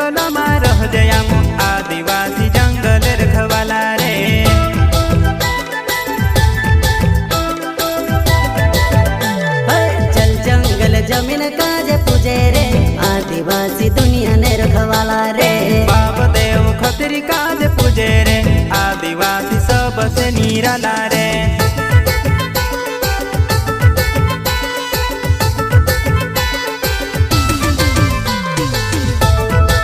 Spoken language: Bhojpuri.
जंगलમાં રહજે આમ आदिवासी जंगल रखवाला रे। चल जंगल जमीन काजे पूजे रे आदिवासी दुनिया ने रखवाला रे। बाप देव खतरी काज पूजे रे आदिवासी सबसे निराला रे।